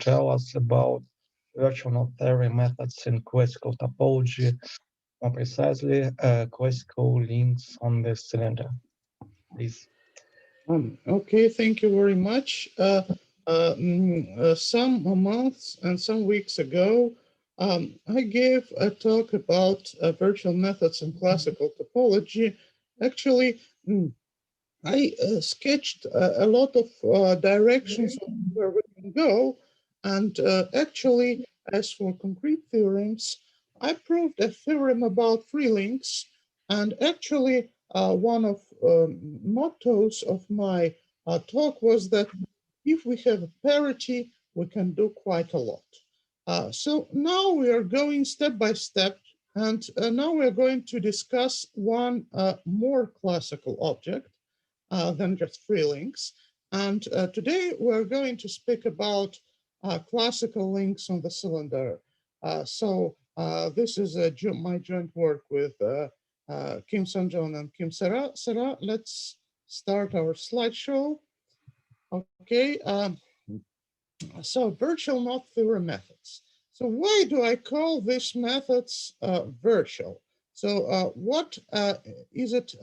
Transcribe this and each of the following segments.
tell us about virtual knot theory methods in classical topology, more precisely, classical links on the cylinder. Please. Okay, thank you very much. Some months and some weeks ago, I gave a talk about virtual methods in classical topology. Actually, I sketched a lot of directions where we can go. And actually, as for concrete theorems, I proved a theorem about free links. And actually, one of mottos of my talk was that if we have parity, we can do quite a lot. So now we are going step by step. And now we're going to discuss one more classical object than just free links. And today we're going to speak about classical links on the cylinder. This is my joint work with Kim Seongjeong and Kim Sera. Sera, let's start our slideshow. Okay, so virtual knot theorem methods. So why do I call these methods virtual? So what is it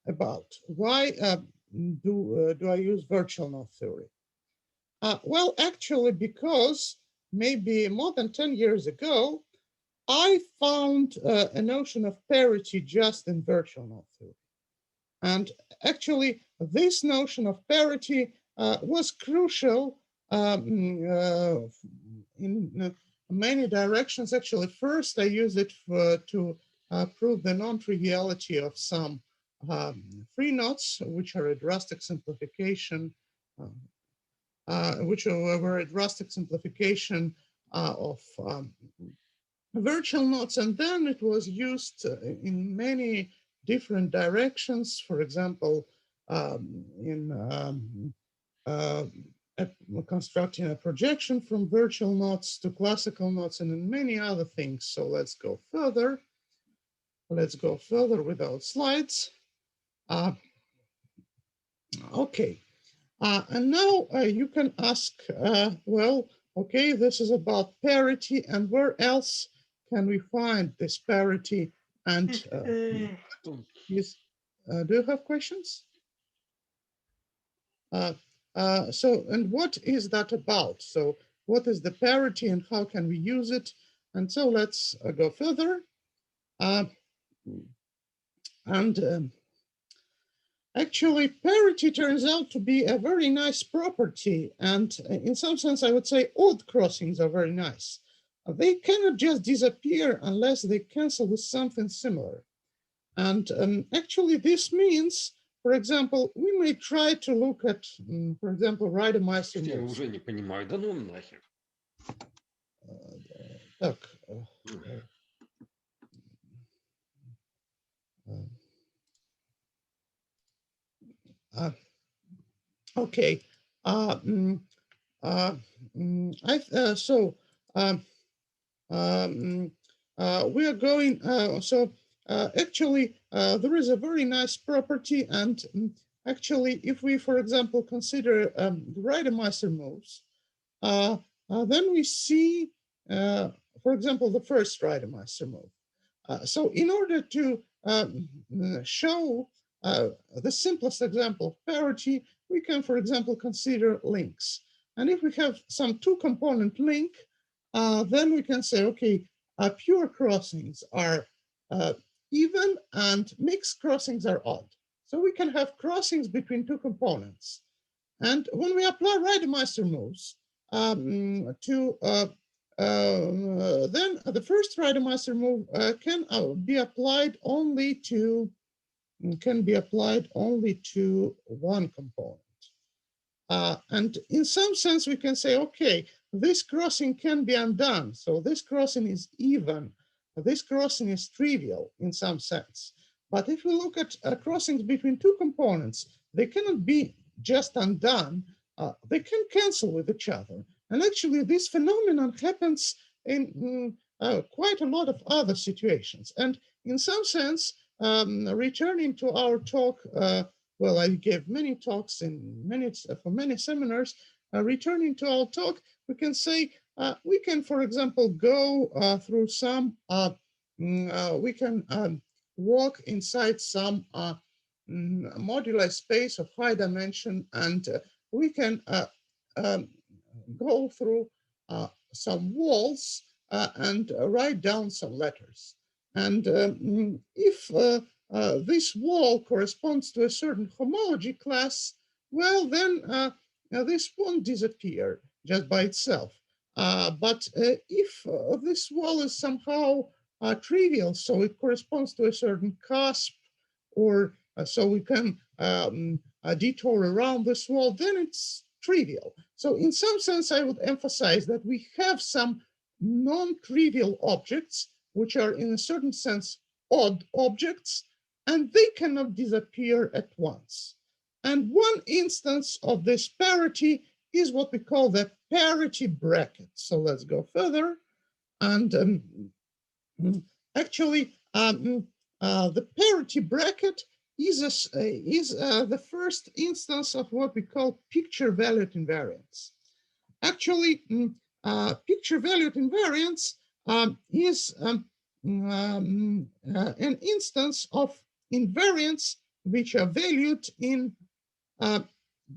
about? Why do I use virtual knot theory? Well, actually, because maybe more than 10 years ago, I found a notion of parity just in virtual knot theory. And actually, this notion of parity was crucial in many directions. Actually, first, I used it to prove the non-triviality of some free knots, which are a drastic simplification, were a drastic simplification of virtual knots. And then it was used in many different directions. For example, constructing a projection from virtual knots to classical knots and in many other things. So let's go further. Let's go further without slides. Okay. And now you can ask, well, okay, this is about parity, and where else can we find this parity? And do you have questions? And what is that about? So what is the parity and how can we use it? And so let's go further. Actually, parity turns out to be a very nice property. And in some sense, I would say odd crossings are very nice. They cannot just disappear unless they cancel with something similar. And actually, this means, for example, we may try to look at, for example, Reidemeister moves. Я уже не понимаю, да ну нахер. Так. Okay. We are going, actually, there is a very nice property. And actually, if we, for example, consider the Reidemeister moves, then we see, for example, the first Reidemeister move. So in order to show the simplest example of parity, we can, for example, consider links. And if we have some two-component link, then we can say, okay, pure crossings are even and mixed crossings are odd. So we can have crossings between two components. And when we apply Reidemeister moves then the first Reidemeister move can be applied only to one component. And in some sense, we can say, okay, this crossing can be undone. So this crossing is even. This crossing is trivial in some sense. But if we look at crossings between two components, they cannot be just undone. They can cancel with each other. And actually, this phenomenon happens in quite a lot of other situations. And in some sense, returning to our talk, well, I gave many talks for many seminars. Returning to our talk, we can say, we can, for example, go through some, we can walk inside some modular space of high dimension, and we can um, go through some walls and write down some letters. And if this wall corresponds to a certain homology class, well, then this won't disappear just by itself. But if this wall is somehow trivial, so it corresponds to a certain cusp, or so we can detour around this wall, then it's trivial. So in some sense, I would emphasize that we have some non-trivial objects, which are in a certain sense odd objects, and they cannot disappear at once. And one instance of this parity is what we call the parity bracket. So let's go further. And actually, the parity bracket is the first instance of what we call picture-valued invariance. Actually, picture-valued invariance is an instance of invariants which are valued in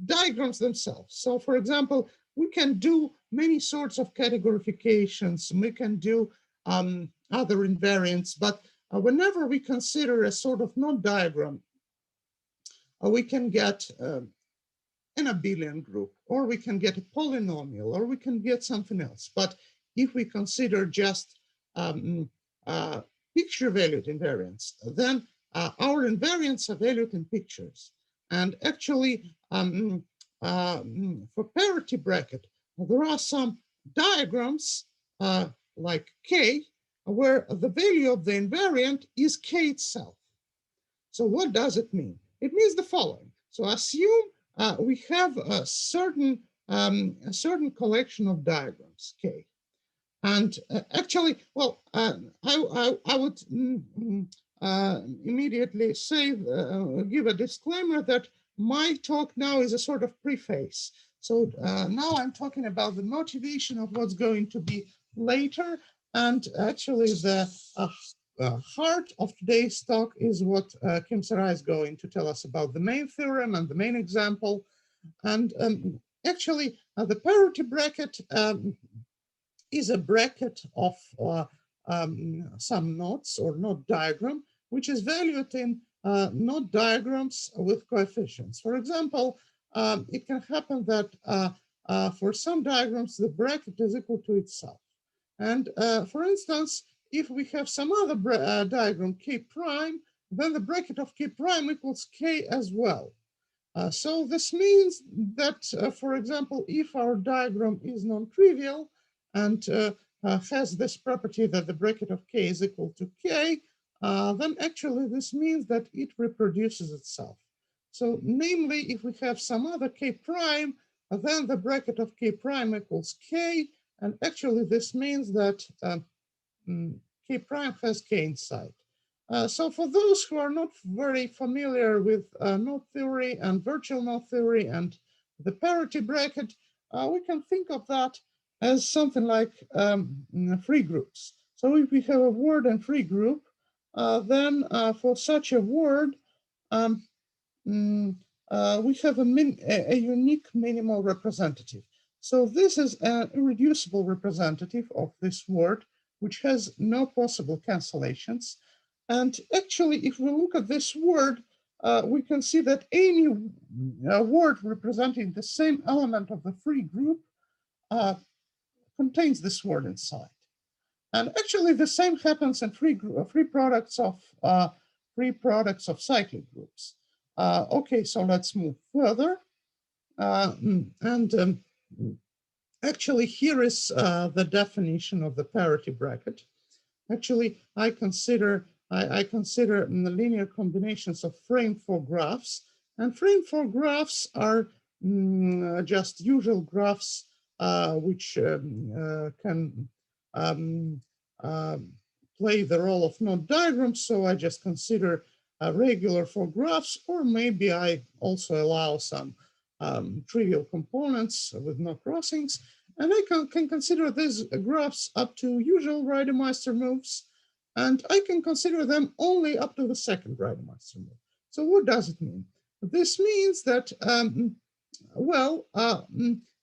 diagrams themselves. So, for example, we can do many sorts of categorifications. We can do other invariants, but whenever we consider a sort of node diagram, we can get an abelian group, or we can get a polynomial, or we can get something else. But if we consider just picture-valued invariants, then our invariants are valued in pictures. And actually, for parity bracket, there are some diagrams like K, where the value of the invariant is K itself. So what does it mean? It means the following. So assume we have a certain collection of diagrams, K. And actually, well, I would immediately say, give a disclaimer that my talk now is a sort of preface. So now I'm talking about the motivation of what's going to be later. And actually, the heart of today's talk is what Kim Sera is going to tell us about the main theorem and the main example. And actually, the parity bracket is a bracket of some nodes or node diagram, which is valued in node diagrams with coefficients. For example, it can happen that for some diagrams, the bracket is equal to itself. And for instance, if we have some other diagram K prime, then the bracket of K prime equals K as well. So this means that, for example, if our diagram is non-trivial and has this property that the bracket of K is equal to K, then actually this means that it reproduces itself. So namely, if we have some other K prime, then the bracket of K prime equals K, and actually this means that K prime has K inside. So for those who are not very familiar with node theory and virtual node theory and the parity bracket, we can think of that as something like free groups. So if we have a word and free group, then for such a word, we have a unique minimal representative. So this is an irreducible representative of this word, which has no possible cancellations. And actually, if we look at this word, we can see that any word representing the same element of the free group contains this word inside. And actually, the same happens in free products of cyclic groups. Okay, so let's move further. Actually, here is the definition of the parity bracket. Actually, I consider the linear combinations of frame four graphs, and frame four graphs are just usual graphs which can play the role of node diagrams. So I just consider regular four graphs, or maybe I also allow some trivial components with no crossings. And I can consider these graphs up to usual Reidemeister moves, and I can consider them only up to the second Reidemeister move. So what does it mean? This means that,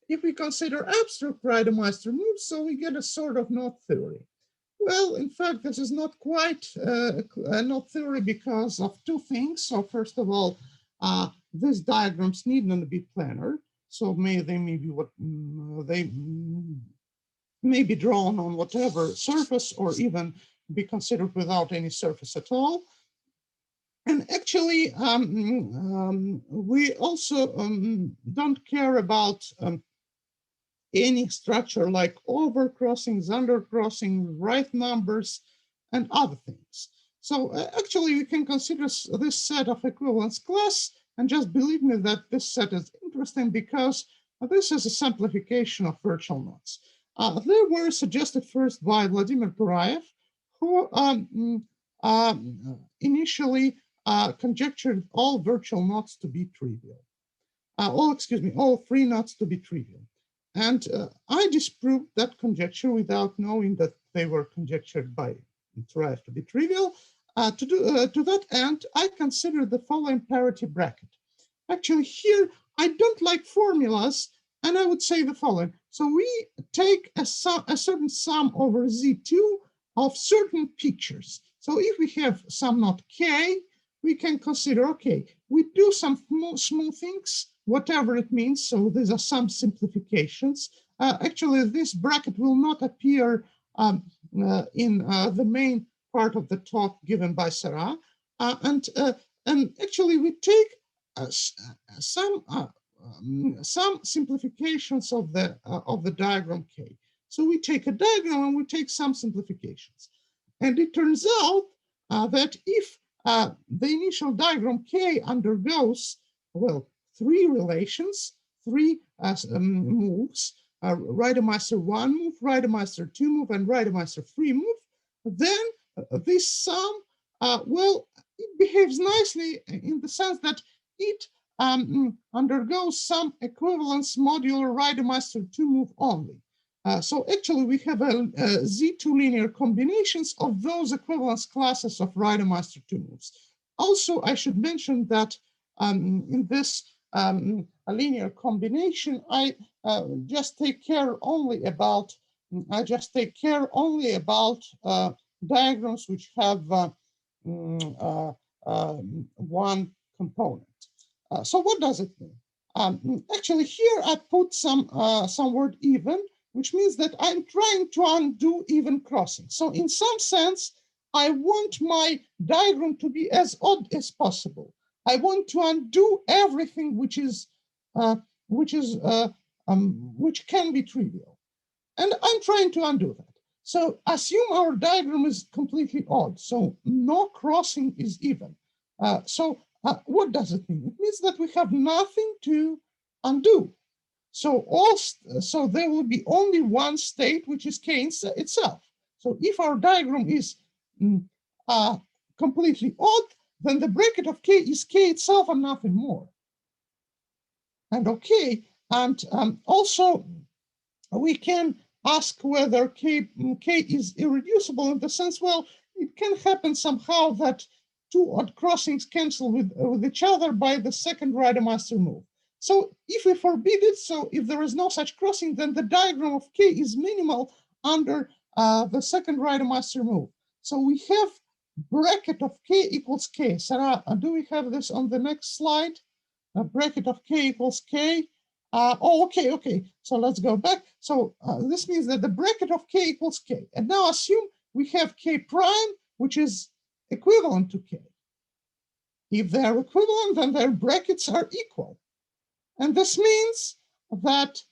if we consider abstract Reidemeister moves, so we get a sort of knot theory. Well, in fact, this is not quite a knot theory because of two things. So first of all, these diagrams need not be planar. So they may be may be drawn on whatever surface or even be considered without any surface at all. And actually, we also don't care about any structure like overcrossings, undercrossing, right numbers, and other things. So actually, we can consider this set of equivalence class, and just believe me that this set is interesting because this is a simplification of virtual knots. They were suggested first by Vladimir Turayev, who initially conjectured all virtual knots to be trivial. All free knots to be trivial. And I disproved that conjecture without knowing that they were conjectured by Turayev to be trivial. To that end, I consider the following parity bracket. Actually, here, I don't like formulas, and I would say the following. So we take a certain sum over Z2 of certain pictures. So if we have some knot K, we can consider, okay, we do some smoothings, whatever it means. So these are some simplifications. Actually, this bracket will not appear in the main part of the talk given by Sera. And actually, we take some simplifications of the diagram K. So we take a diagram and we take some simplifications. And it turns out that if the initial diagram K undergoes, well, three relations, three moves, Reidemeister 1 move, Reidemeister 2 move, and Reidemeister 3 move, then this sum, well, it behaves nicely in the sense that it undergoes some equivalence modular Reidemeister 2 move only. So actually, we have a Z2 linear combinations of those equivalence classes of Reidemeister 2 moves. Also, I should mention that in this linear combination, I just take care only about diagrams which have one component. So what does it mean? Actually, here I put some word even, which means that I'm trying to undo even crossing. So in some sense, I want my diagram to be as odd as possible. I want to undo everything which can be trivial. And I'm trying to undo that. So assume our diagram is completely odd. So no crossing is even. What does it mean? It means that we have nothing to undo. So there will be only one state, which is K itself. So if our diagram is completely odd, then the bracket of K is K itself and nothing more. And okay, and also we can ask whether K is irreducible in the sense, well, it can happen somehow that two odd crossings cancel with each other by the second Reidemeister move. So if we forbid it, so if there is no such crossing, then the diagram of K is minimal under the second Reidemeister move. So we have bracket of K equals K. Sarah, do we have this on the next slide? A bracket of K equals K. Okay. So let's go back. So this means that the bracket of K equals K. And now assume we have K prime, which is equivalent to K. If they're equivalent, then their brackets are equal. And this means that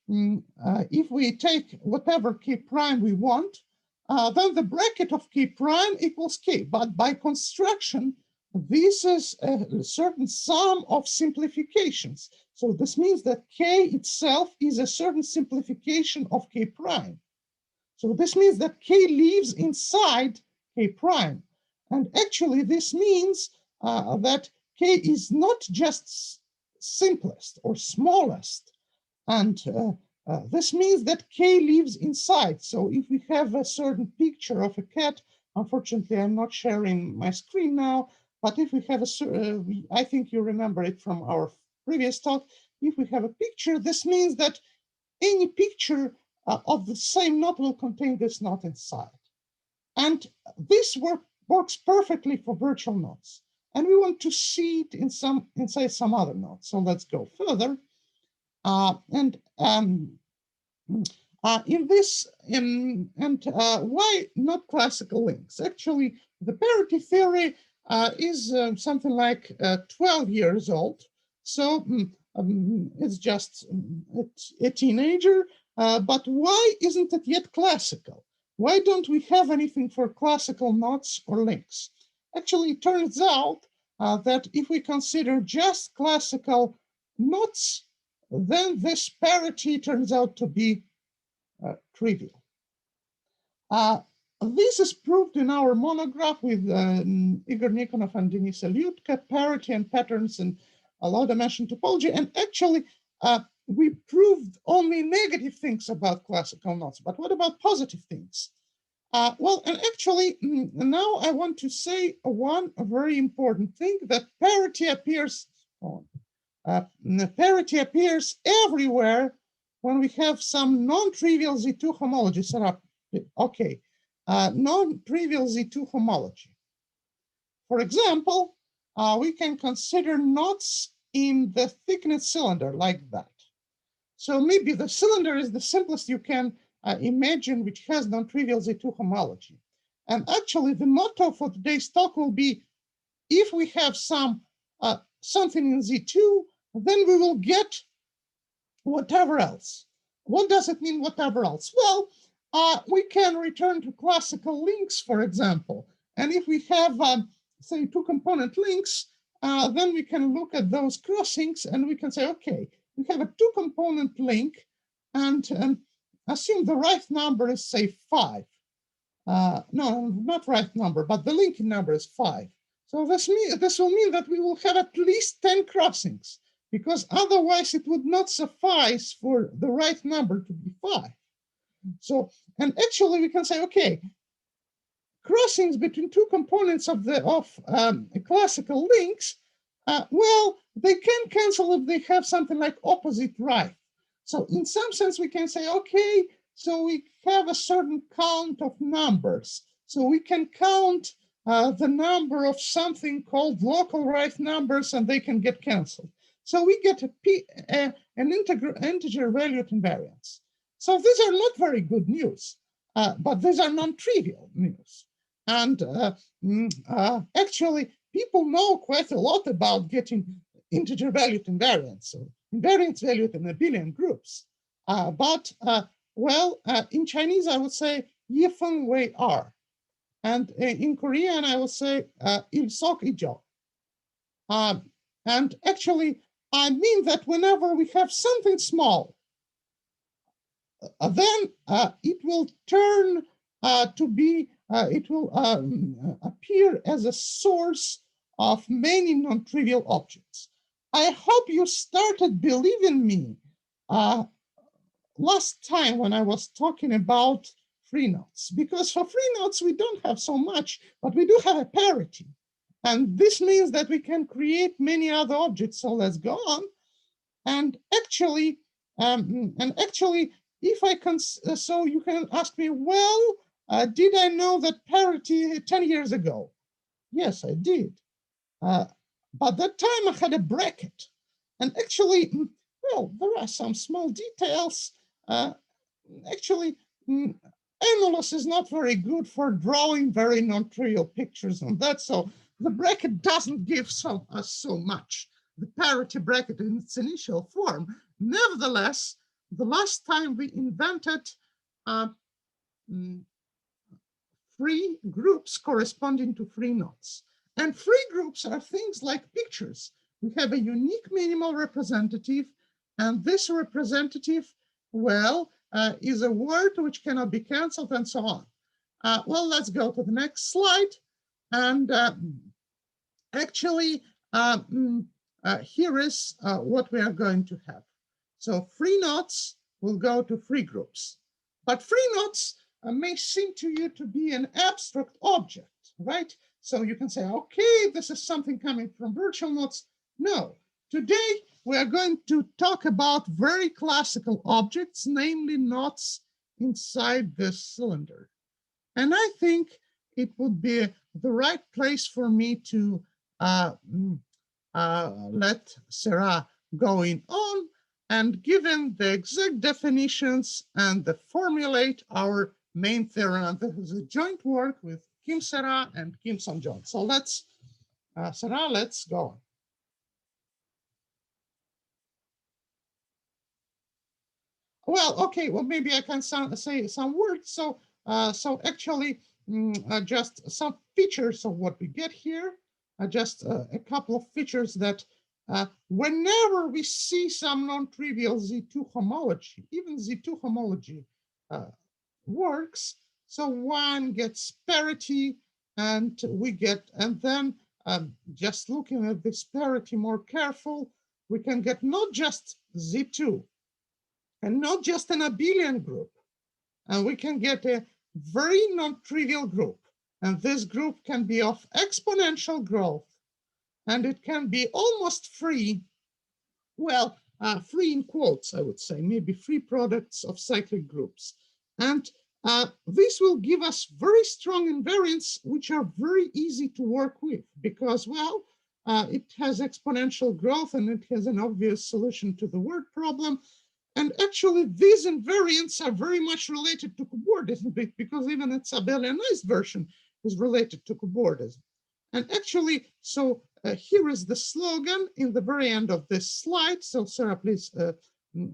if we take whatever K prime we want, then the bracket of K prime equals K. But by construction, this is a certain sum of simplifications. So this means that K itself is a certain simplification of K prime. So this means that K lives inside K prime. And actually, this means that K is not just simplest or smallest. And This means that K lives inside. So if we have a certain picture of a cat, unfortunately, I'm not sharing my screen now, but if we have I think you remember it from our previous talk, if we have a picture, this means that any picture of the same knot will contain this knot inside. And this works perfectly for virtual knots. And we want to see it inside some other knots. So let's go further. Why not classical links? Actually, the parity theory is something like 12 years old. So it's just a teenager. But why isn't it yet classical? Why don't we have anything for classical knots or links? Actually, it turns out that if we consider just classical knots, then this parity turns out to be trivial. This is proved in our monograph with Igor Nikonov and Denis Lyutka, parity and patterns in low-dimension topology. And actually, we proved only negative things about classical knots. But what about positive things? Well, and actually, now I want to say one very important thing, that parity appears everywhere when we have some non-trivial Z2 homology set up. Okay, non-trivial Z2 homology. For example, we can consider knots in the thickened cylinder like that. So maybe the cylinder is the simplest you can imagine, which has non-trivial Z2 homology. And actually, the motto for today's talk will be, if we have something in Z2, then we will get whatever else. What does it mean, whatever else? Well, we can return to classical links, for example. And if we have, say, two-component links, then we can look at those crossings and we can say, okay, we have a two-component link and assume the right number is, say, 5. No, not right number, but the linking number is 5. So this will mean that we will have at least 10 crossings, because otherwise it would not suffice for the right number to be 5. So, and actually we can say, okay, crossings between two components of classical links, well, they can cancel if they have something like opposite right. So in some sense, we can say, okay, so we have a certain count of numbers. So we can count the number of something called local right numbers, and they can get canceled. So we get an integer valued invariance. So these are not very good news, but these are non-trivial news. And actually, people know quite a lot about getting integer valued invariance, so invariance valued in a billion groups. Well, in Chinese, I would say yifeng wei er. And in Korean, I would say il sok ijo. And actually, I mean that whenever we have something small, then it will turn to be, it will appear as a source of many non-trivial objects. I hope you started believing me last time when I was talking about free knots, because for free knots, we don't have so much, but we do have a parity. And this means that we can create many other objects. So let's go on. And actually, if I can, so you can ask me, well, did I know that parity 10 years ago? Yes, I did. But that time I had a bracket. And actually, well, there are some small details. Actually, Annulus is not very good for drawing very non-trivial pictures on that. So the bracket doesn't give us so much. The parity bracket in its initial form. Nevertheless, the last time we invented free groups corresponding to free knots. And free groups are things like pictures. We have a unique minimal representative, and this representative, well, is a word which cannot be canceled and so on. Well, let's go to the next slide. And actually, here is what we are going to have. So free knots will go to free groups. But free nodes may seem to you to be an abstract object, right? So you can say, okay, this is something coming from virtual nodes. No, today we are going to talk about very classical objects, namely nodes inside this cylinder. And I think it would be the right place for me to let Sera going on and given the exact definitions and the formulate our main theorem. This is a joint work with Kim Sera and Kim Seongjeong. So let's, Sera, let's go on. Well, okay, well, maybe I can say some words. So actually, just some features of what we get here, just a couple of features that whenever we see some non-trivial Z2 homology, even Z2 homology works. So one gets parity and we get, and then just looking at this parity more careful, we can get not just Z2, and not just an abelian group. And we can get a very non-trivial group. And this group can be of exponential growth. And it can be almost free. Well, free in quotes, I would say, maybe free products of cyclic groups. And this will give us very strong invariants, which are very easy to work with because, well, it has exponential growth and it has an obvious solution to the word problem. And actually, these invariants are very much related to cobordism because even its abelianized version is related to cobordism. And actually, so here is the slogan in the very end of this slide. So Sera, please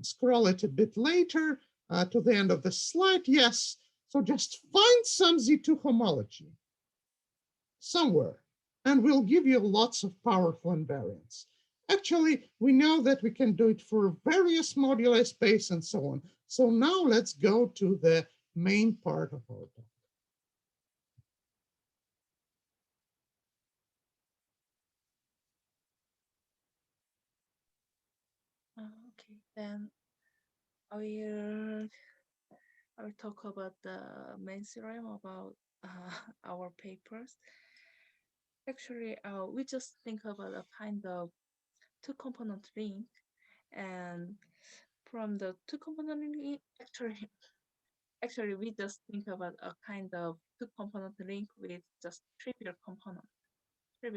scroll it a bit later to the end of the slide. Yes, so just find some Z2 homology somewhere, and we'll give you lots of powerful invariants. Actually, we know that we can do it for various moduli space and so on. So now let's go to the main part of our talk. Okay, then I will I will talk about the main theorem about our papers. Actually, we just think about a kind of two-component ring, and from the two-component ring, actually, we just think about a kind of two-component ring with just trivial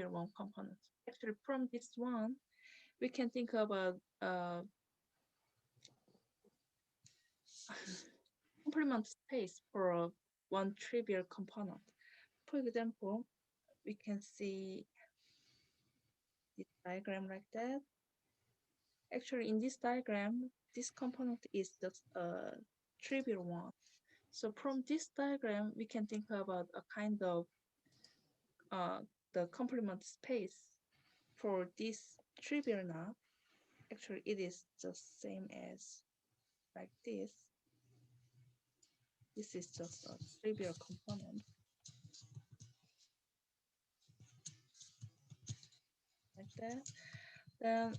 one component. Actually, from this one, we can think about complement space for one trivial component. For example, we can see this diagram like that. Actually, in this diagram, this component is just a trivial one. So from this diagram, we can think about a kind of the complement space for this trivial knot. Actually, it is just same as like this. This is just a trivial component like that. Then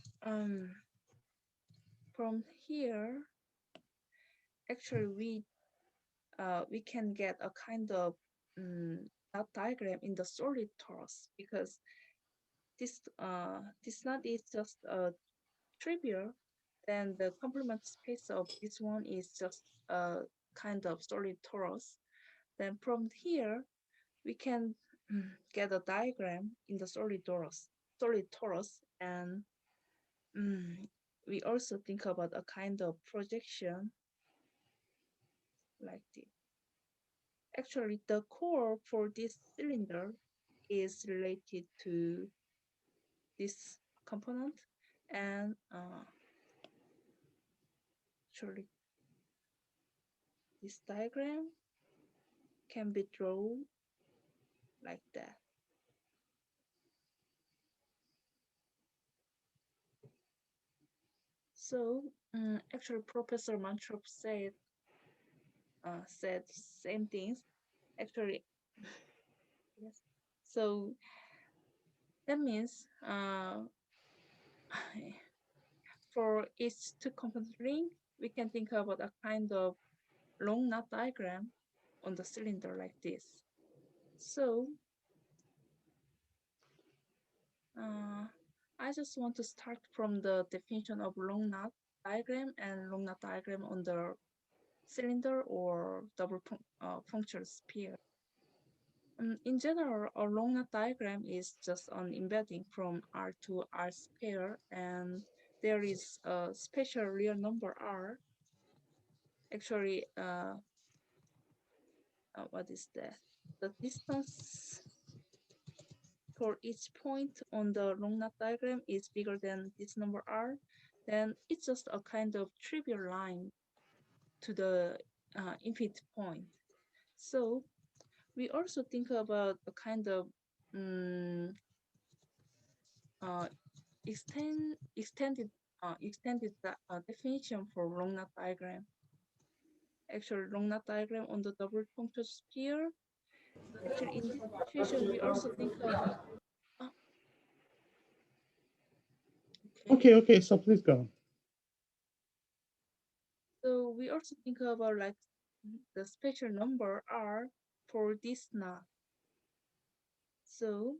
from here, actually we can get a kind of knot diagram in the solid torus because this knot is just a trivial, then the complement space of this one is just a kind of solid torus. Then from here we can get a diagram in the solid torus, and we also think about a kind of projection like this. Actually, the core for this cylinder is related to this component, and actually this diagram can be drawn like that. So actually Professor Manturov said same things. Actually, yes. So that means for each two component ring, we can think about a kind of long knot diagram on the cylinder like this. So I just want to start from the definition of long knot diagram and long knot diagram on the cylinder or double punctured sphere. In general, a long knot diagram is just an embedding from R to R sphere, and there is a special real number R. Actually, what is that? The distance for each point on the long knot diagram is bigger than this number R, then it's just a kind of trivial line to the infinite point. So we also think about a kind of extended definition for long knot diagram. Actually, long knot diagram on the double punctured sphere. Actually, in this situation, we also think of. Okay, so please go. So we also think about like the special number R for this knot. So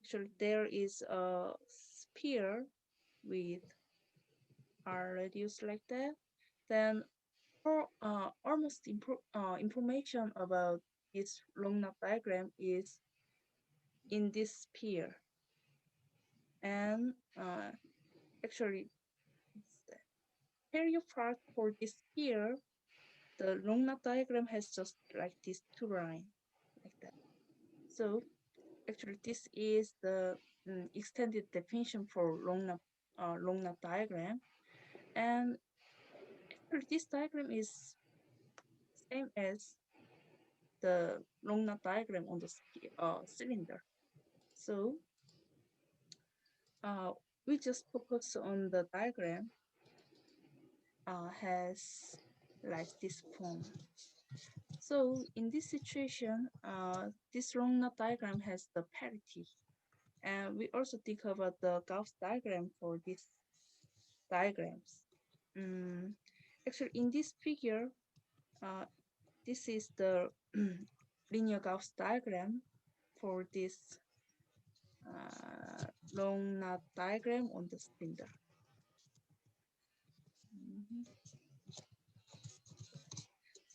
actually, there is a sphere with R radius like that. Then almost information about this long knot diagram is in this sphere. And actually, the area part for this sphere, the long knot diagram has just like these two lines, like that. So actually, this is the extended definition for long knot diagram. And actually, this diagram is same as the long knot diagram on the cylinder. So we just focus on the diagram has like this form. So in this situation, this long knot diagram has the parity. And we also think about the Gauss diagram for these diagrams. Actually, in this figure, this is the linear Gauss diagram for this long knot diagram on the cylinder.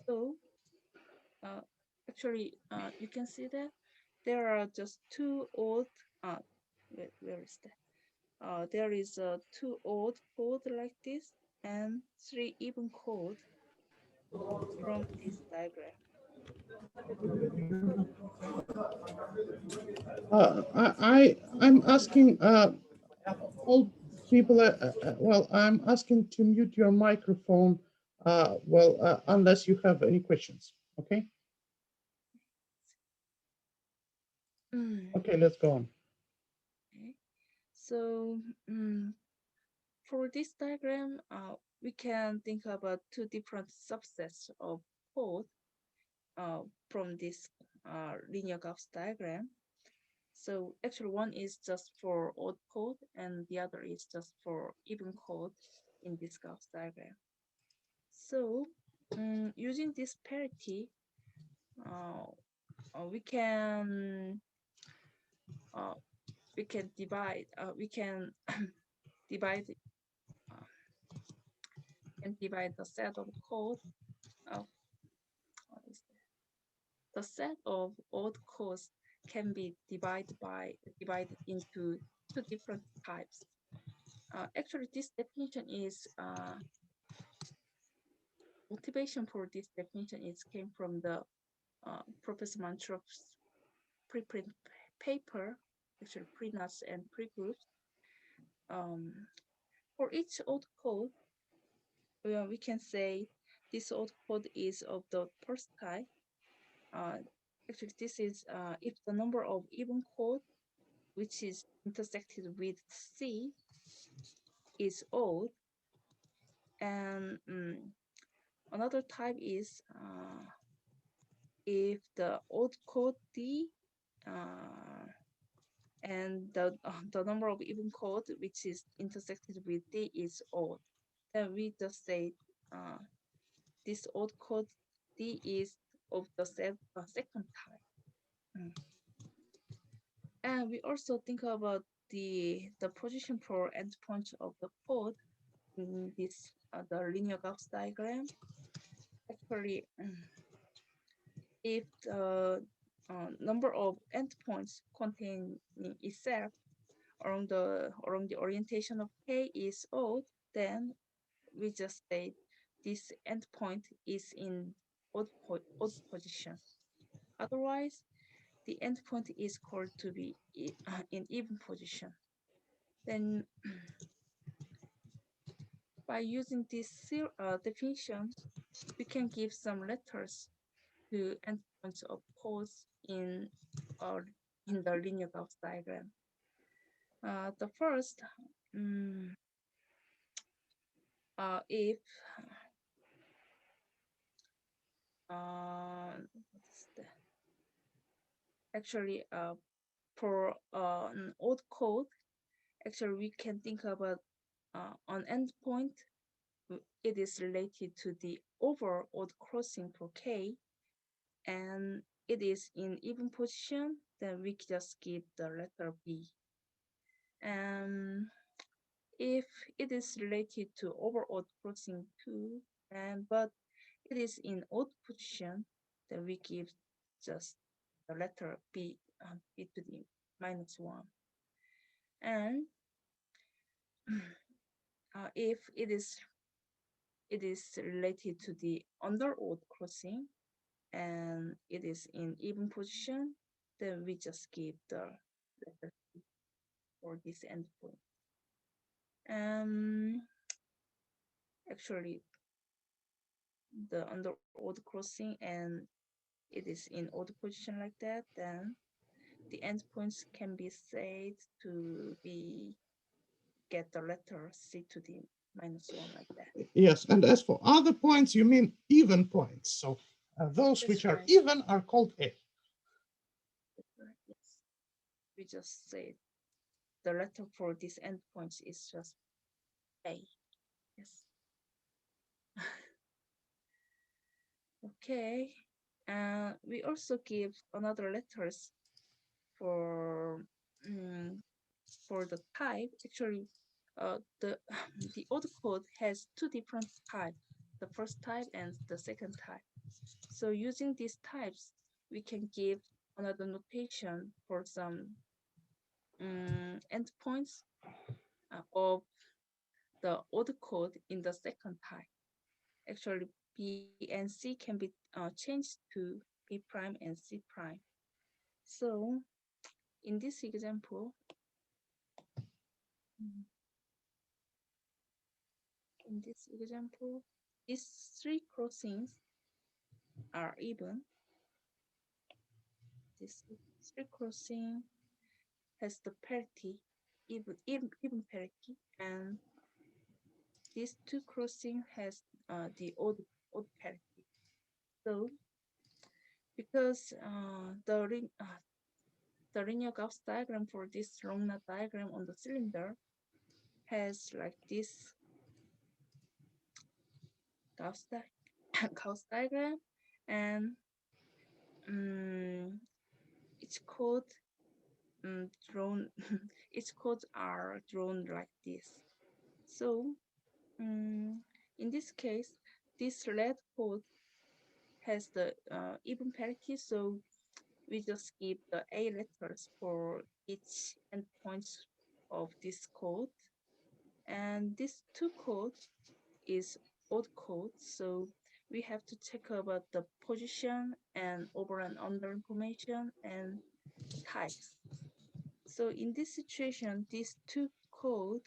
So actually, you can see that there are just two odd, where is that? There is two odd chord like this and three even chord from this diagram. I'm asking all people. Well, I'm asking to mute your microphone. Unless you have any questions. Okay. Okay, let's go on. Okay. So for this diagram, we can think about two different subsets of chord from this linear Gauss diagram. So actually one is just for odd chord and the other is just for even chord in this Gauss diagram. So using this parity, we can divide divide the set of chord of the set of odd chords can be divided into two different types. Actually, this definition is motivation for this definition is came from the Professor Manturov's preprint paper, actually pre-nuts and pre-groups. For each odd code, we can say this odd code is of the first type. Actually, this is if the number of even code which is intersected with C is odd, and another type is if the odd code D and the number of even code which is intersected with D is odd. then we just say uh, this odd code D is of the second type. Mm. And we also think about the position for endpoints of the code in this the linear Gauss diagram. Actually, if the number of endpoints contained in itself along the orientation of K is odd, then we just say this endpoint is in odd position. Otherwise, the endpoint is called to be in even position. Then by using this definition, we can give some letters to endpoints of codes or in the linear Gauss diagram. The first, if what's the, actually for an odd code, actually we can think about an endpoint. It is related to the over odd crossing for K, and it is in even position, then we just give the letter B. And if it is related to over odd crossing 2, but it is in odd position, then we give just the letter B, B to the -1. And if it is related to the under odd crossing and it is in even position, then we just give the letter C for this endpoint. Actually, the under odd crossing and it is in odd position like that, then the endpoints can be said to be get the letter C to the -1 like that. Yes, and as for other points, you mean even points. So those That's which are right. even are called A. Right, yes. We just say the letter for these endpoints is just A. Yes. Okay. We also give another letters for for the type. Actually, the the odd code has two different types: the first type and the second type. So using these types, we can give another notation for some endpoints of the odd code in the second type. Actually, B and C can be changed to B prime and C prime. So in this example, these three crossings are even. This three crossing has the parity, even parity, and these two crossing has the odd parity. So because the linear Gauss diagram for this long knot diagram on the cylinder has like this Gauss, Gauss diagram, and its code drawn its codes are drawn like this. So in this case, this red code has the even parity, so we just give the A letters for each endpoints of this code. And this two code is odd code, so we have to check about the position and over and under information and types. So in this situation, these two code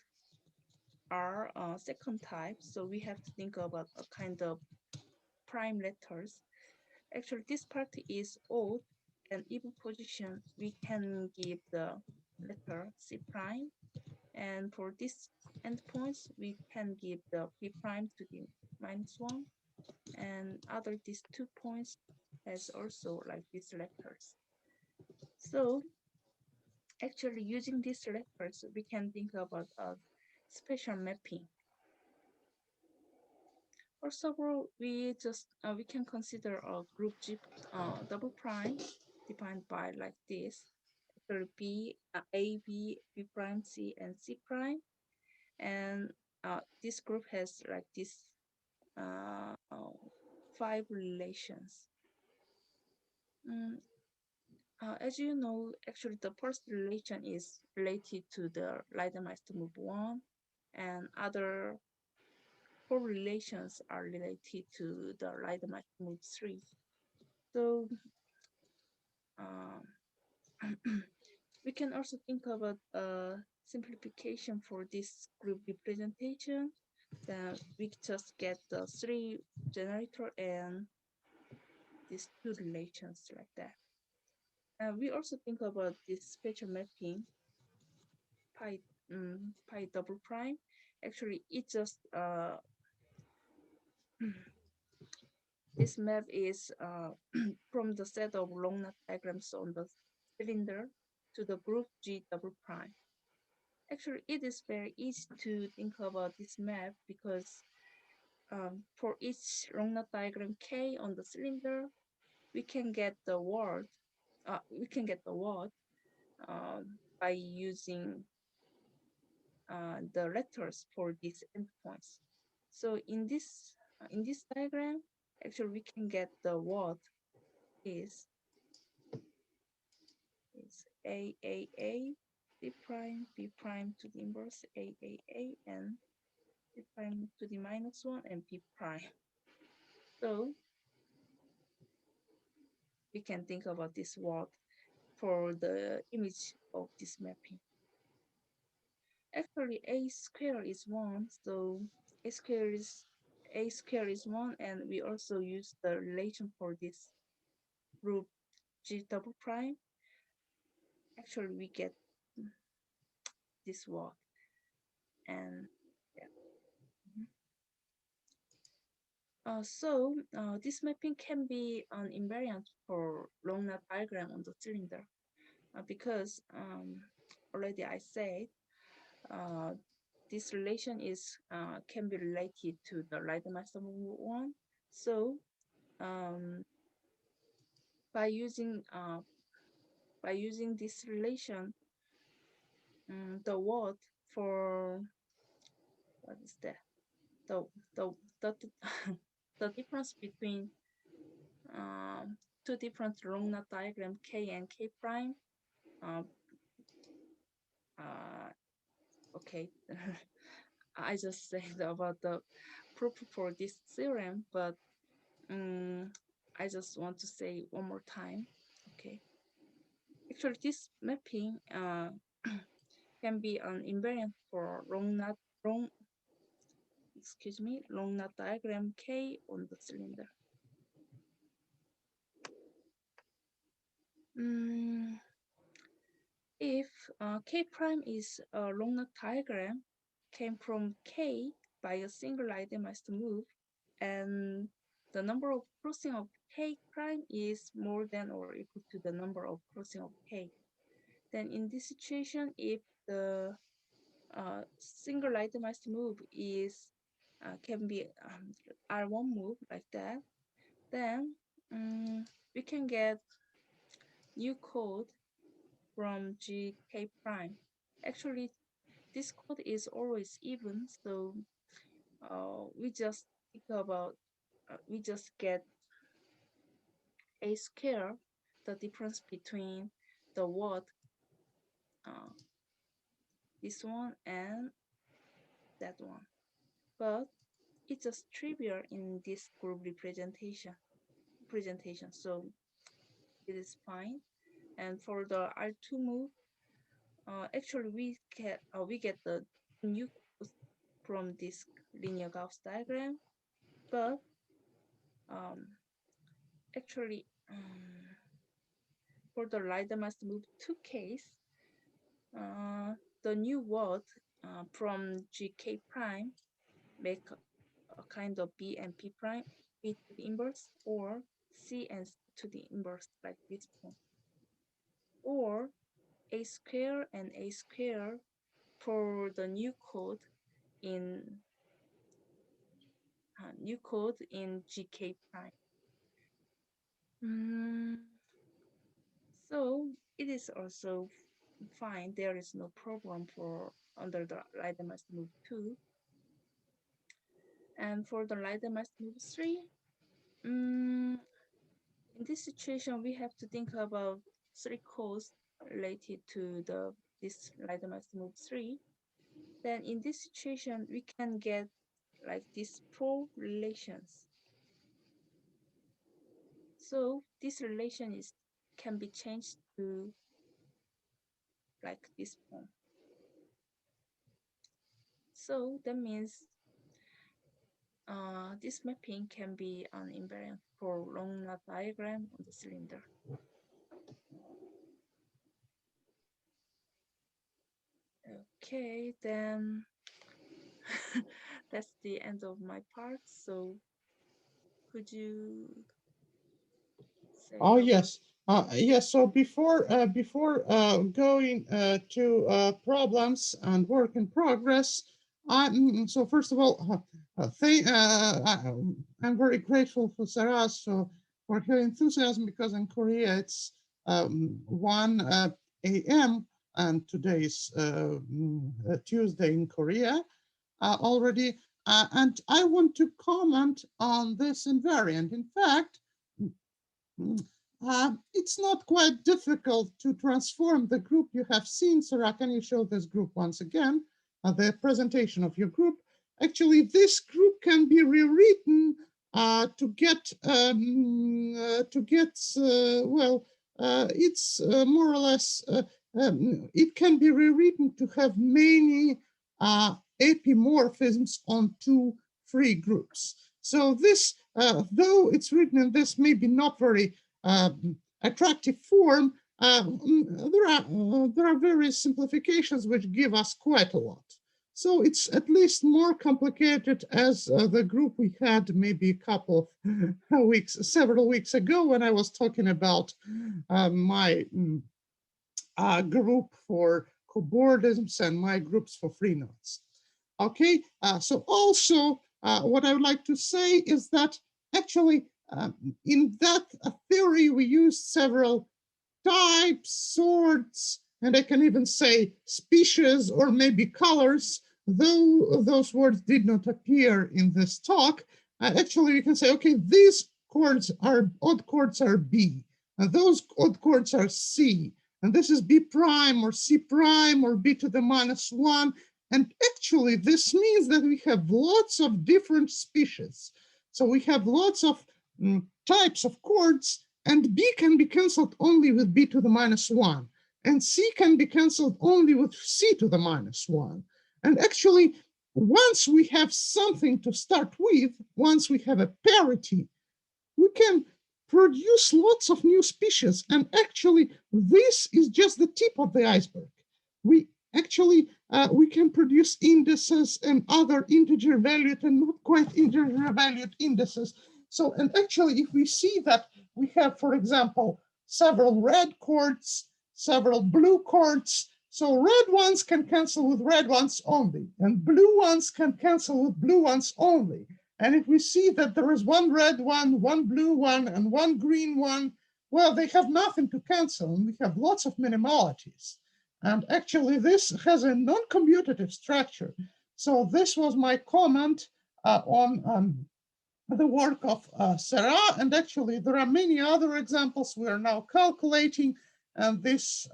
are second type, so we have to think about a kind of prime letters. Actually, this part is odd and even position, we can give the letter C prime. And for this endpoints, we can give the P prime to the -1. And other these 2 points has also like these letters. So actually using these letters, we can think about a special mapping. First of all, we can consider a group G double prime defined by like this: vector B, A, B prime, C, and C prime, and this group has like this uh, five relations. Mm, as you know, actually the first relation is related to the Leiden-Meister move 1, and other four relations are related to the Leiden-Meister move 3. So um, we can also think about a simplification for this group representation. Then we just get the three generator and these two relations like that. And we also think about this spatial mapping pi pi double prime. Actually, it just this map is from the set of long knot diagrams on the cylinder to the group G double prime. Actually, it is very easy to think about this map because for each long knot diagram K on the cylinder, we can get the word. By using the letters for these endpoints. So in this diagram, actually we can get the word is A, B prime, B prime to the inverse, A, and B prime to the minus one, and B prime. So we can think about this word for the image of this mapping. Actually, A square is one, so A square is A square is one, and we also use the relation for this group G double prime. Actually, we get this word, and yeah. This mapping can be an invariant for long knot diagram on the cylinder because already I said this relation is can be related to the Leiden-Meister move 1. So um, by using this relation, the word for what is that? The the the the difference between two different long knot diagram K and K prime. Uh, uh, okay, I just said about the proof for this theorem, but I just want to say one more time. Okay, actually, this mapping can be an invariant for long knot diagram K on the cylinder. If K prime is a long knot diagram came from K by a single Leiden-Meister move, and the number of crossing of K prime is more than or equal to the number of crossing of K, then in this situation, if the single Leiden-Meister move is can be R1 move like that, then we can get new code from GK prime. Actually, this code is always even, so we just think about we just get a square, the difference between the word uh, this one and that one, but it's just trivial in this group representation, so it is fine. And for the R2 move, actually we get the new from this linear Gauss diagram, but actually for the Leiden-Meister move 2 case, the new word from GK prime make a kind of B and P prime, B to the inverse, or C and C to the inverse, like this one. Or A square and A square for the new code in new code in GK prime. So it is also fine. There is no problem for under the ladder must move 2. And for the ladder must move 3, in this situation, we have to think about 3 codes related to this ladder must move 3. Then in this situation, we can get like these 4 relations. So this relation can be changed to like this form. So that means this mapping can be an invariant for long knot diagram on the cylinder. Okay, then that's the end of my part. So could you say Oh, about yes. Yes, so before going to problems and work in progress, so first of all, I'm very grateful for Sera for her enthusiasm, because in Korea it's 1 a.m. and today is Tuesday in Korea already. And I want to comment on this invariant. In fact, it's not quite difficult to transform the group you have seen. Sarah, can you show this group once again? The presentation of your group. Actually, this group can be rewritten to get it's more or less, it can be rewritten to have many epimorphisms on 2 free groups. So this, though it's written in this maybe not very attractive form, there are various simplifications which give us quite a lot. So it's at least more complicated as the group we had maybe a couple of several weeks ago, when I was talking about my group for cobordisms and my groups for free nodes. Okay, so also what I would like to say is that actually in that theory we used several types, sorts, and I can even say species or maybe colors, though those words did not appear in this talk. Actually, you can say, okay, these chords are odd chords are B, and those odd chords are C, and this is B prime or C prime or B to the -1. And actually, this means that we have lots of different species. So we have lots of types of chords, and B can be canceled only with B to the -1. And C can be canceled only with C to the -1. And actually, once we have something to start with, once we have a parity, we can produce lots of new species. And actually, this is just the tip of the iceberg. We actually, we can produce indices and other integer valued and not quite integer valued indices. So, and actually, if we see that we have, for example, several red chords, several blue chords, so red ones can cancel with red ones only, and blue ones can cancel with blue ones only. And if we see that there is 1 red one, 1 blue one, and 1 green one, well, they have nothing to cancel, and we have lots of minimalities. And actually, this has a non-commutative structure. So this was my comment on the work of Sera. And actually, there are many other examples we are now calculating, and this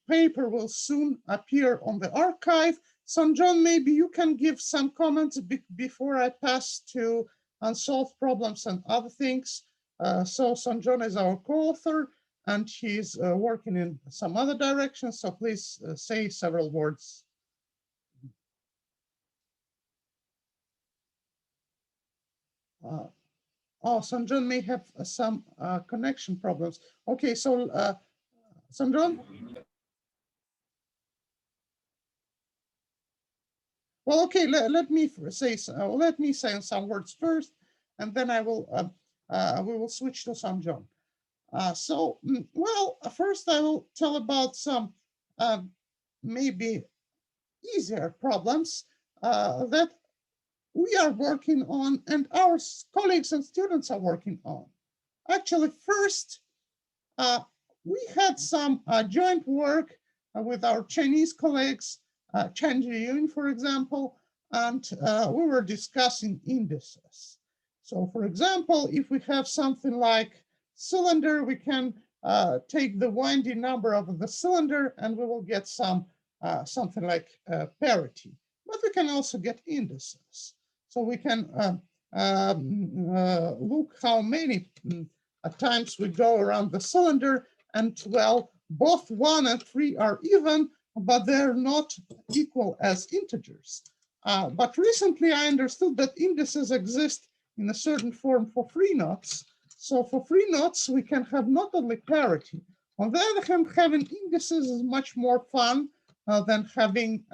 paper will soon appear on the archive. Seongjeong, maybe you can give some comments before I pass to unsolved problems and other things. So Seongjeong is our co-author, and he's working in some other directions. So please say several words. Oh, Seongjeong may have some connection problems. Okay, so Seongjeong? Well, okay, let me say some words first, and then I will we will switch to Seongjeong. Well, first I will tell about some maybe easier problems that we are working on and our colleagues and students are working on. Actually, first, we had some joint work with our Chinese colleagues, Chen Jiyun, for example, and we were discussing indices. So, for example, if we have something like cylinder, we can take the winding number of the cylinder and we will get some something like parity. But we can also get indices. So we can look how many times we go around the cylinder, and well, both 1 and 3 are even, but they're not equal as integers. But recently I understood that indices exist in a certain form for free knots. So for free knots, we can have not only parity. On the other hand, having indices is much more fun than having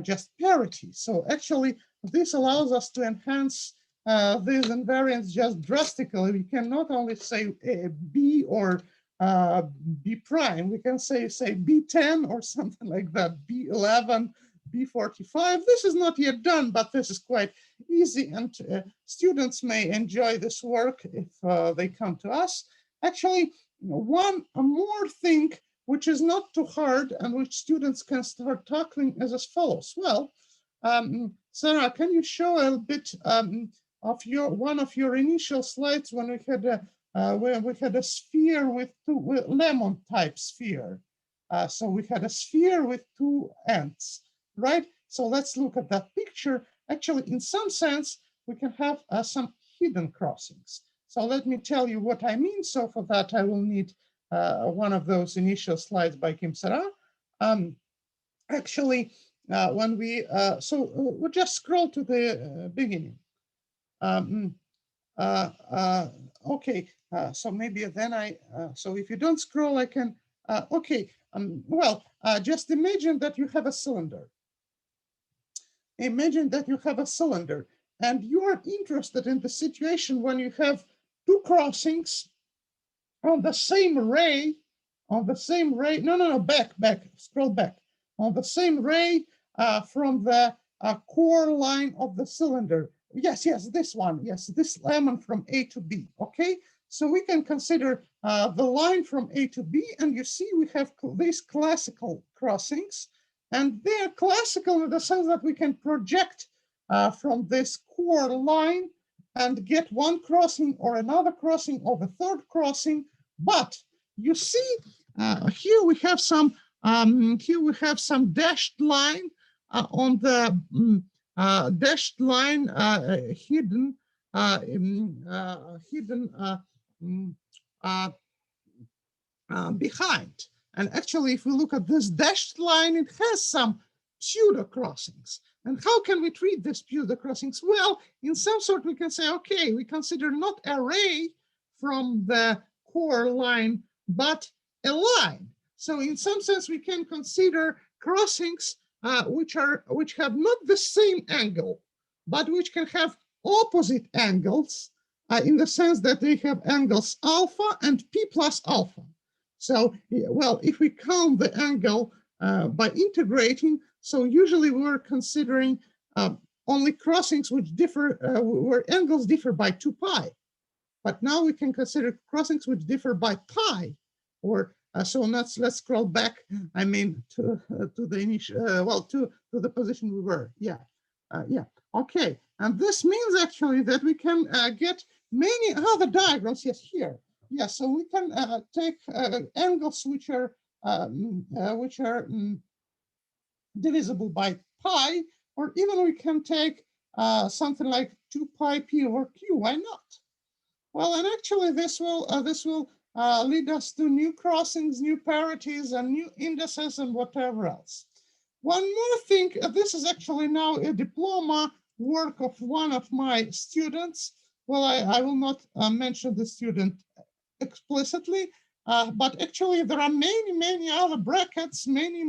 just parity. So actually, this allows us to enhance these invariants just drastically. We can not only say B or B prime, we can say B10 or something like that, B11, B45. This is not yet done, but this is quite easy, and students may enjoy this work if they come to us. Actually, one more thing which is not too hard and which students can start tackling is as follows. Well, Sarah, can you show a bit of one of your initial slides when we had a sphere with lemon type sphere. So we had a sphere with 2 ends, right? So let's look at that picture. Actually, in some sense, we can have some hidden crossings. So let me tell you what I mean. So for that, I will need one of those initial slides by Kim Sera. Actually, when we, we'll just scroll to the beginning. Okay, so maybe then so if you don't scroll, I can, okay, well, just imagine that you have a cylinder. Imagine that you have a cylinder and you are interested in the situation when you have 2 crossings on the same ray, back, scroll back, on the same ray from the core line of the cylinder. Yes, this one, yes, this lemon from A to B, okay? So we can consider the line from A to B, and you see we have these classical crossings, and they're classical in the sense that we can project from this core line and get one crossing or another crossing or the third crossing. But you see, here we have some dashed line on the dashed line hidden behind. And actually, if we look at this dashed line, it has some pseudo crossings. And how can we treat these pseudo crossings? Well, in some sort, we can say, okay, we consider not a ray from the core line, but a line. So in some sense, we can consider crossings which have not the same angle, but which can have opposite angles in the sense that they have angles alpha and p plus alpha. So, well, if we count the angle by integrating, so usually we're considering only crossings which differ, where angles differ by 2 pi. But now we can consider crossings which differ by pi, or so let's scroll back. I mean to the initial, to the position we were. Yeah. Okay. And this means actually that we can get many other diagrams. Yes, here. Yeah. So we can take angles which are divisible by pi, or even we can take something like 2 pi p over q. Why not? Well, and actually this will lead us to new crossings, new parities, and new indices, and whatever else. One more thing, this is actually now a diploma work of one of my students. Well, I will not mention the student explicitly, but actually there are many other brackets, many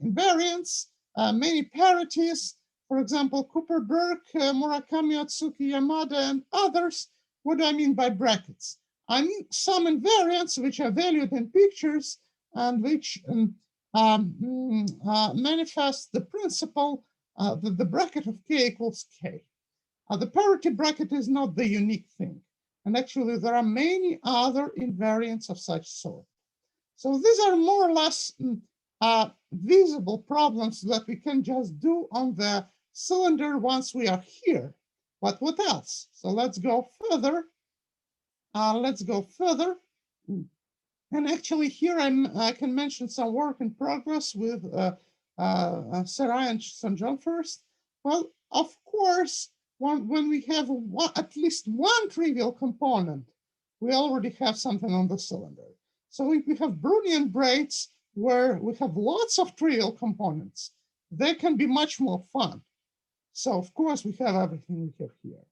invariants, many parities. For example, Cooper Burke, Murakami Otsuki Yamada, and others. What do I mean by brackets? I mean some invariants which are valued in pictures and which manifest the principle the bracket of k equals k. The parity bracket is not the unique thing. And actually, there are many other invariants of such sort. So these are more or less visible problems that we can just do on the cylinder once we are here. But what else? So let's go further. And actually here I can mention some work in progress with Sera and Seongjeong first. Well, of course, when we have at least one trivial component, we already have something on the cylinder. So if we have Brownian braids where we have lots of trivial components, they can be much more fun. So of course we have everything we have here.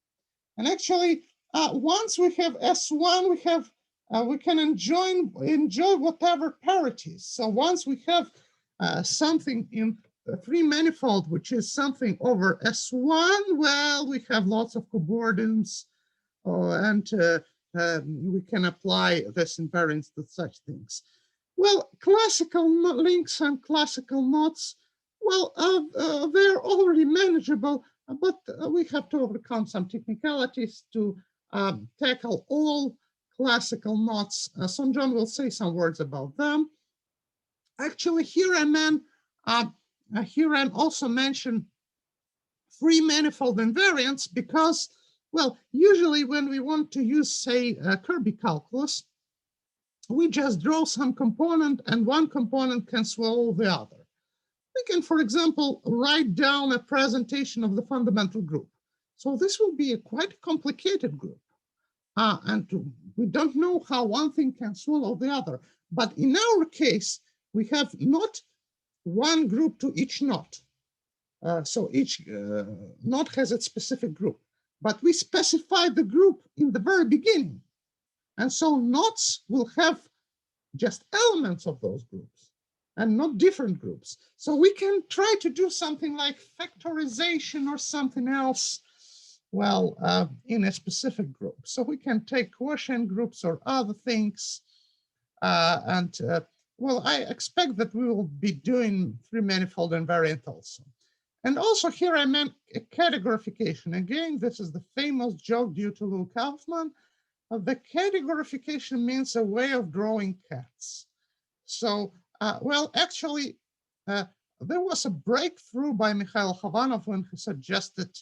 And actually, once we have S1, we can enjoy whatever parities. So once we have something in a free manifold, which is something over S1, well, we have lots of cobordisms, and we can apply this invariance to such things. Well, classical links and classical knots, well, they're already manageable, but we have to overcome some technicalities to tackle all classical knots. Seongjeong will say some words about them. Actually, here I'm also mention free manifold invariants because, well, usually when we want to use, say, Kirby calculus, we just draw some component and one component can swallow the other. We can, for example, write down a presentation of the fundamental group. So this will be a quite complicated group. And we don't know how one thing can swallow the other. But in our case, we have not one group to each knot. So each knot has its specific group. But we specify the group in the very beginning. And so knots will have just elements of those groups and not different groups. So we can try to do something like factorization or something else, well, in a specific group. So we can take quotient groups or other things. Well, I expect that we will be doing free manifold invariant also. And also here I meant a categorification. Again, this is the famous joke due to Lou Kaufman. The categorification means a way of drawing cats. So, well, actually, there was a breakthrough by Mikhail Khovanov when he suggested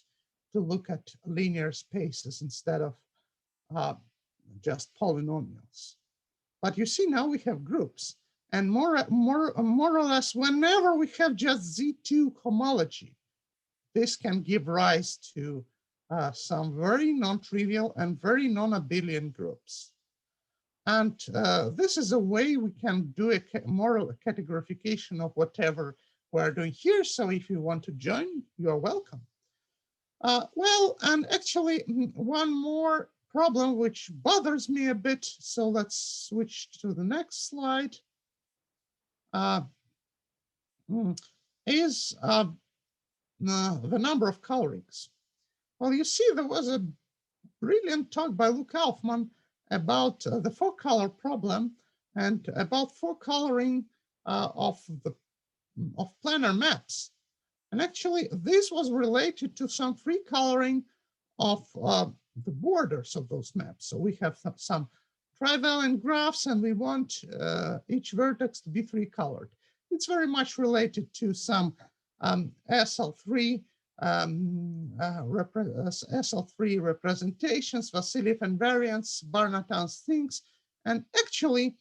to look at linear spaces instead of just polynomials. But you see, now we have groups. And more or less, whenever we have just Z2 homology, this can give rise to some very non-trivial and very non-abelian groups. And this is a way we can do a more categorification of whatever we're doing here. So if you want to join, you're welcome. Well, and actually one more problem which bothers me a bit. So let's switch to the next slide. Is the number of colorings. Well, you see, there was a brilliant talk by Lou Kaufman about the four-color problem and about four-coloring of planar maps. And actually, this was related to some free coloring of the borders of those maps. So we have some trivalent graphs, and we want each vertex to be three-colored. It's very much related to some SL3 SL3 representations, Vassily invariants, Barnatan's things, and actually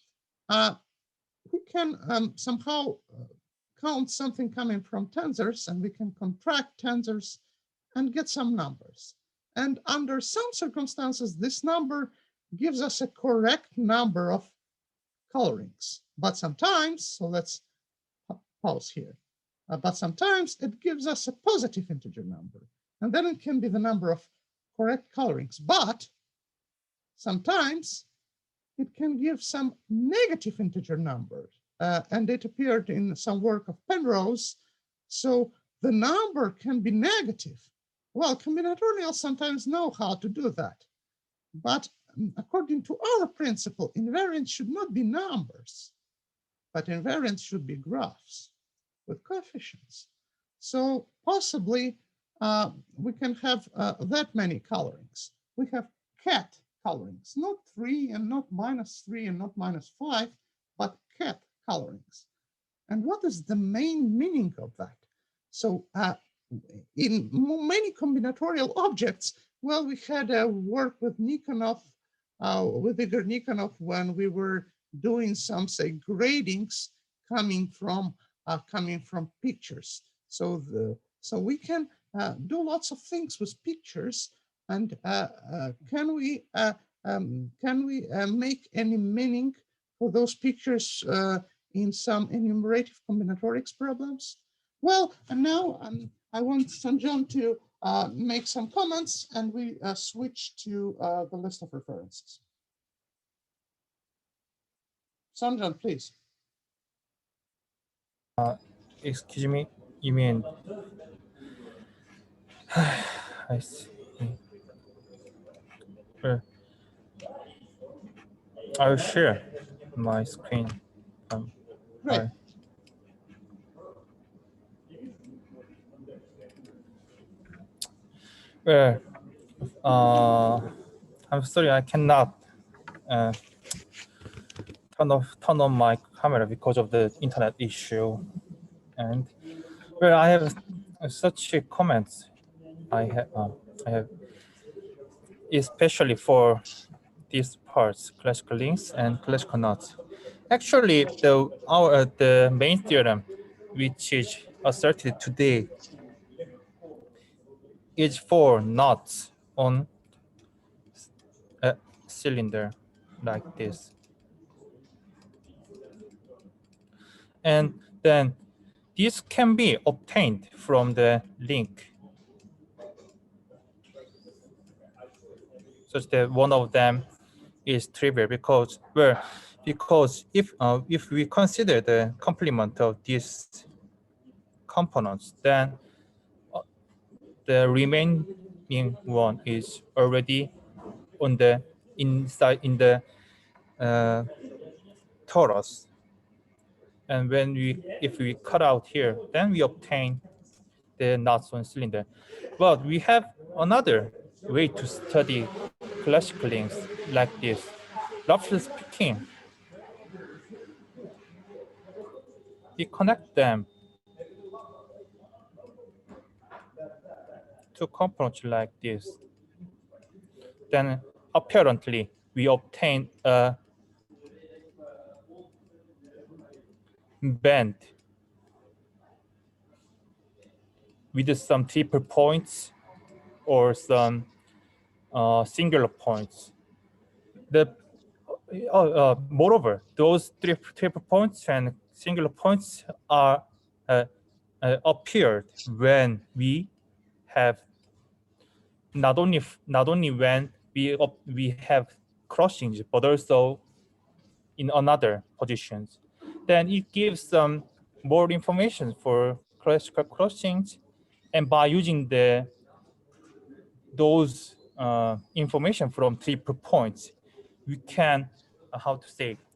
we can somehow count something coming from tensors, and we can contract tensors and get some numbers. And under some circumstances, this number gives us a correct number of colorings. But sometimes, so let's pause here. But sometimes it gives us a positive integer number, and then it can be the number of correct colorings. But sometimes it can give some negative integer number, and it appeared in some work of Penrose. So the number can be negative. Well, combinatorials sometimes know how to do that. But according to our principle, invariants should not be numbers, but invariants should be graphs with coefficients. So possibly we can have that many colorings. We have cat colorings, not 3 and not -3 and not -5, but cat colorings. And what is the main meaning of that? So in many combinatorial objects, well, we had work with Nikonov, with Igor Nikonov, when we were doing some, say, gradings coming from pictures. So we can do lots of things with pictures. And can we make any meaning for those pictures in some enumerative combinatorics problems? Well, and now I want Seongjeong to make some comments, and we switch to the list of references. Seongjeong, please. Excuse me, you mean I see. I'll share my screen. Great. Well, I'm sorry, I cannot turn on my camera because of the internet issue. And well, I have such comments. I have especially for these parts, classical links and classical knots. Actually, the main theorem, which is asserted today, is for knots on a cylinder like this. And then this can be obtained from the link, such that one of them is trivial because if we consider the complement of these components, then the remaining one is already on the inside in the torus. And if we cut out here, then we obtain the knots on cylinder. But we have another way to study classical links like this. Roughly speaking, we connect them to components like this. Then apparently we obtain a band with some triple points or some singular points. Moreover, those triple points and singular points are appeared when we have not only when we have crossings, but also in another positions. Then it gives some more information for classical crossings, and by using those information from triple points, we can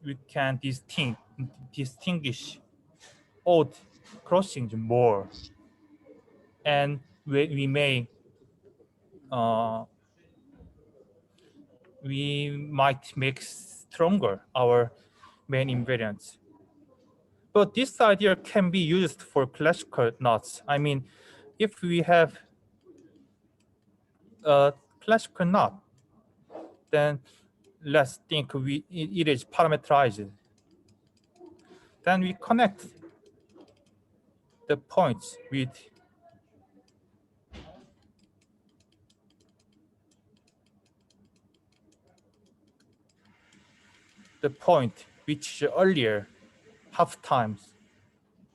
we can distinguish odd crossings more, and we might make stronger our main invariants. But this idea can be used for classical knots. I mean, if we have a classical knot, then let's think it is parameterized. Then we connect the points with the point which is earlier half times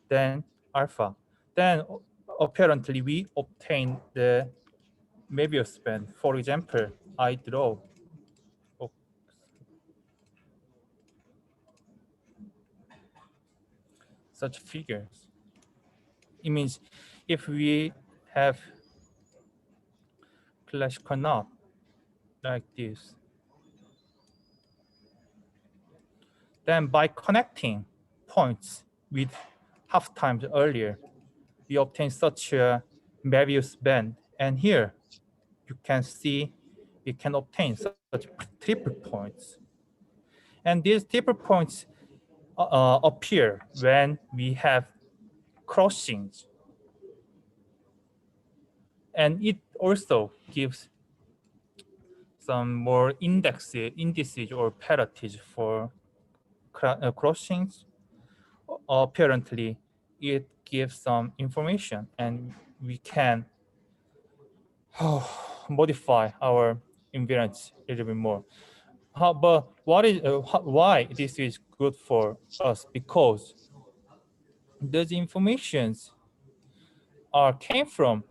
than alpha. Then apparently we obtain the Möbius band. For example, I draw such figures. It means if we have classical knot like this, then by connecting points with half times earlier, we obtain such a Möbius band. And here you can see we can obtain such triple points. And these triple points appear when we have crossings. And it also gives some more indices or paritages for crossings. Apparently, it gives some information, and we can modify our invariance a little bit more. But why this is good for us? Because those informations came from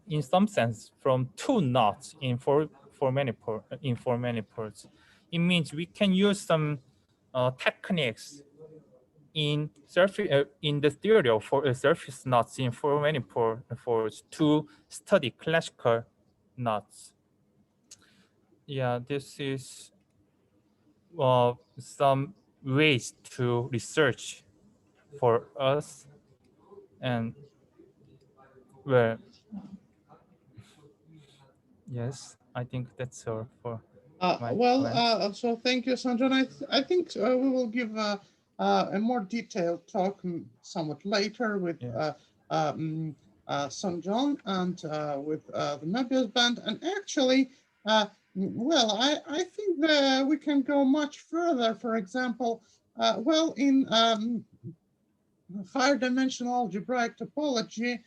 in some sense from two knots in for manifolds. It means we can use some techniques in the theory of surface knots in for manifolds to study classical knots. Yeah, this is some ways to research for us, and well, yes, I think that's all for my comments. So thank you, Sanjan. I think we will give a more detailed talk somewhat later with Seongjeong and with the Möbius band. And actually, well, I think that we can go much further. For example, well, in higher dimensional algebraic topology,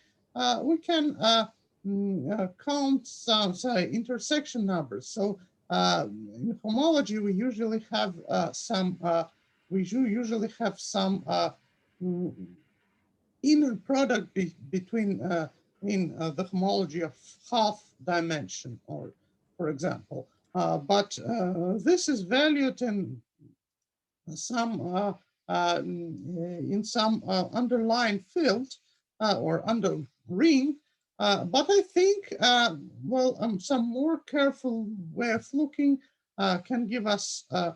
we can count some, say, intersection numbers. So in homology, we usually have some inner product between in the homology of half dimension, or for example. But this is valued in some underlying field or under ring. But I think, well, some more careful way of looking can give us, I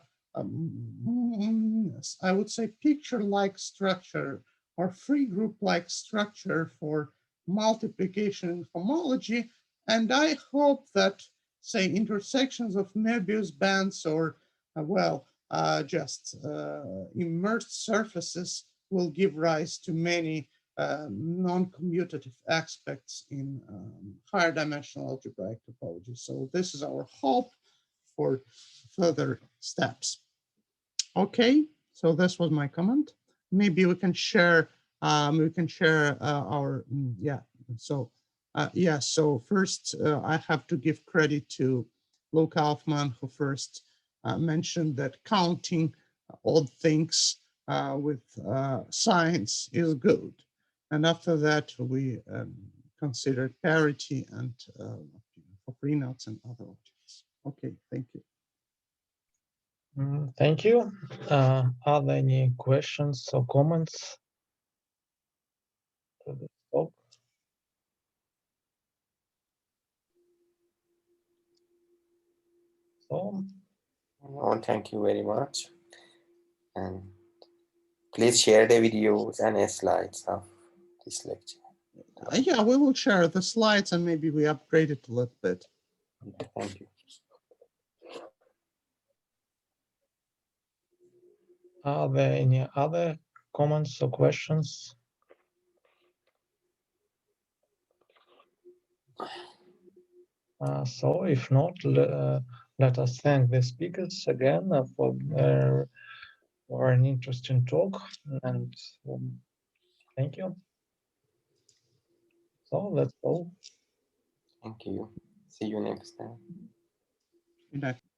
would say, picture-like structure or free group-like structure for multiplication in homology. And I hope that, say, intersections of Möbius bands or, well, just immersed surfaces will give rise to many non-commutative aspects in higher dimensional algebraic topology. So this is our hope for further steps. Okay, so this was my comment. Maybe we can share our yeah. So yeah. So first, I have to give credit to Lou Kaufman, who first mentioned that counting odd things with signs is good. And after that, we considered parity and for free notes and other objects. Okay, thank you. Thank you. Are there any questions or comments to this talk? So, no, thank you very much. And please share the videos and slides of this lecture. Yeah, we will share the slides and maybe we upgrade it a little bit. Thank you. are there any other comments or questions? So if not, let us thank the speakers again for an interesting talk, and thank you. So that's all. Thank you. See you next time. Good night.